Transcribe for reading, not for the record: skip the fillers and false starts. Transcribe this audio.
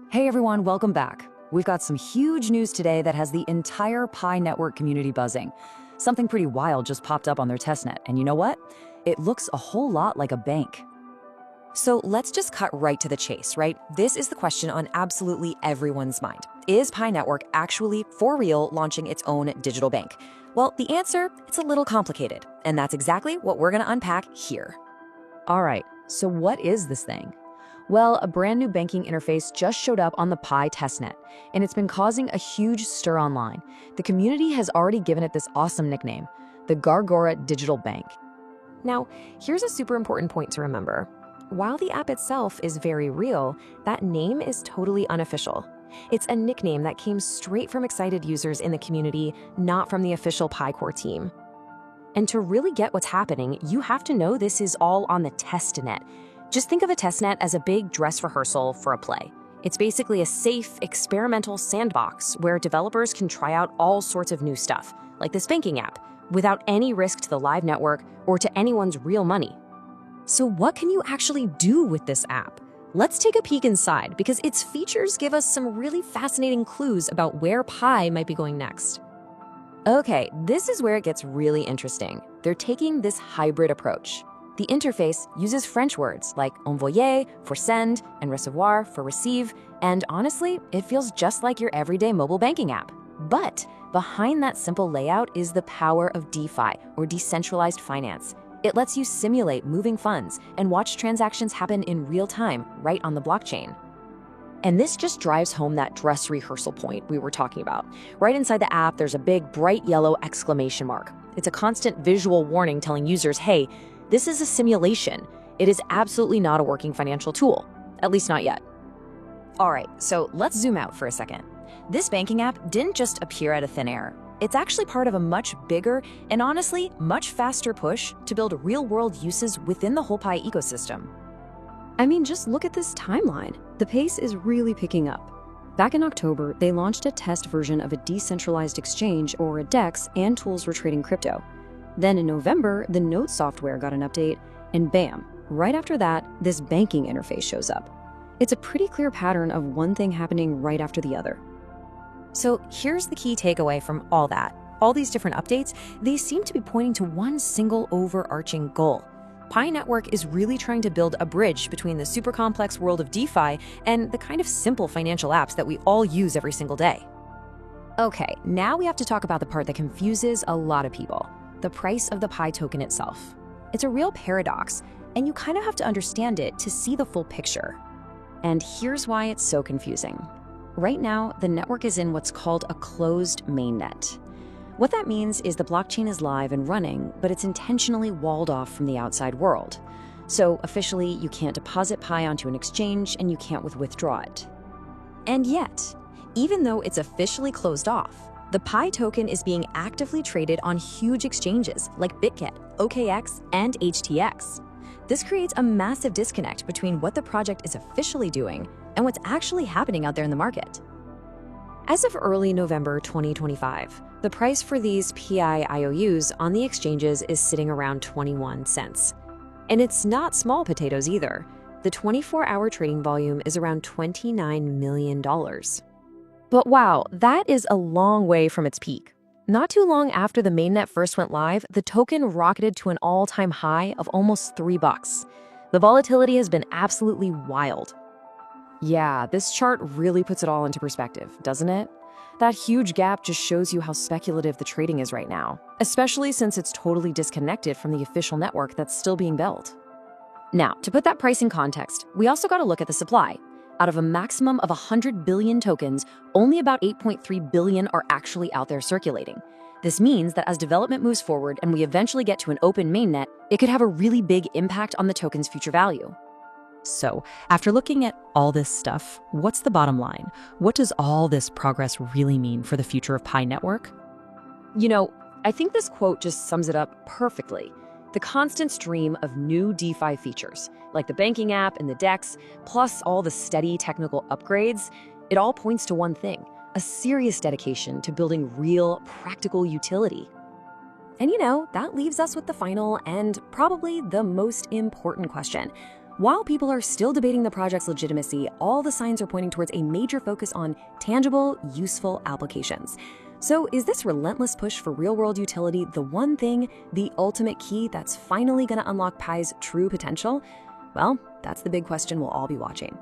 Hey everyone, welcome back. We've got some huge news today that has the entire Pi network community buzzing. Something pretty wild just popped up on their testnet, and you know what? It looks a whole lot like a bank. So let's just cut right to the chase, right? This is the question on absolutely everyone's mind. Is Pi Network actually, for real, launching its own digital bank? Well, the answer, it's a little complicated, and that's exactly what we're going to unpack here. All right, so what is this thing? Well, a brand new banking interface just showed up on the Pi testnet, and it's been causing a huge stir online. The community has already given it this awesome nickname, the Gargora Digital Bank. Now, here's a super important point to remember. While the app itself is very real, that name is totally unofficial. It's a nickname that came straight from excited users in the community, not from the official Pi Core team. And to really get what's happening, you have to know this is all on the testnet. Just think of a testnet as a big dress rehearsal for a play. It's basically a safe, experimental sandbox where developers can try out all sorts of new stuff, like this banking app, without any risk to the live network or to anyone's real money. So what can you actually do with this app? Let's take a peek inside because its features give us some really fascinating clues about where Pi might be going next. Okay, this is where it gets really interesting. They're taking this hybrid approach. The interface uses French words like envoyer for send and recevoir for receive, and honestly, it feels just like your everyday mobile banking app. But behind that simple layout is the power of DeFi, or decentralized finance. It lets you simulate moving funds and watch transactions happen in real time, right on the blockchain. And this just drives home that dress rehearsal point we were talking about. Right inside the app, there's a big bright yellow exclamation mark. It's a constant visual warning telling users, hey, this is a simulation. It is absolutely not a working financial tool, at least not yet. All right, so let's zoom out for a second. This banking app didn't just appear out of thin air. It's actually part of a much bigger and honestly, much faster push to build real-world uses within the whole Pi ecosystem. I mean, just look at this timeline. The pace is really picking up. Back in October, they launched a test version of a decentralized exchange, or a DEX, and tools for trading crypto. Then in November, the Note software got an update, and bam, right after that, this banking interface shows up. It's a pretty clear pattern of one thing happening right after the other. So here's the key takeaway from all that. All these different updates, they seem to be pointing to one single overarching goal. Pi Network is really trying to build a bridge between the super complex world of DeFi and the kind of simple financial apps that we all use every single day. Okay, now we have to talk about the part that confuses a lot of people. The price of the Pi token itself. It's a real paradox, and you kind of have to understand it to see the full picture. And here's why it's so confusing. Right now, the network is in what's called a closed mainnet. What that means is the blockchain is live and running, but it's intentionally walled off from the outside world. So officially, you can't deposit Pi onto an exchange and you can't withdraw it. And yet, even though it's officially closed off, the Pi token is being actively traded on huge exchanges like Bitget, OKX, and HTX. This creates a massive disconnect between what the project is officially doing and what's actually happening out there in the market. As of early November 2025, the price for these PI IOUs on the exchanges is sitting around 21 cents. And it's not small potatoes either. The 24-hour trading volume is around $29 million. But wow, that is a long way from its peak. Not too long after the mainnet first went live, the token rocketed to an all-time high of almost $3. The volatility has been absolutely wild. Yeah, this chart really puts it all into perspective, doesn't it? That huge gap just shows you how speculative the trading is right now, especially since it's totally disconnected from the official network that's still being built. Now, to put that price in context, we also got to look at the supply. Out of a maximum of 100 billion tokens, only about 8.3 billion are actually out there circulating. This means that as development moves forward and we eventually get to an open mainnet, it could have a really big impact on the token's future value. So, after looking at all this stuff, what's the bottom line? What does all this progress really mean for the future of Pi Network? You know, I think this quote just sums it up perfectly. The constant stream of new DeFi features, like the banking app and the DEX, plus all the steady technical upgrades, it all points to one thing, a serious dedication to building real, practical utility. And you know, that leaves us with the final and probably the most important question. While people are still debating the project's legitimacy, all the signs are pointing towards a major focus on tangible, useful applications. So is this relentless push for real-world utility the one thing, the ultimate key that's finally going to unlock Pi's true potential? Well, that's the big question we'll all be watching.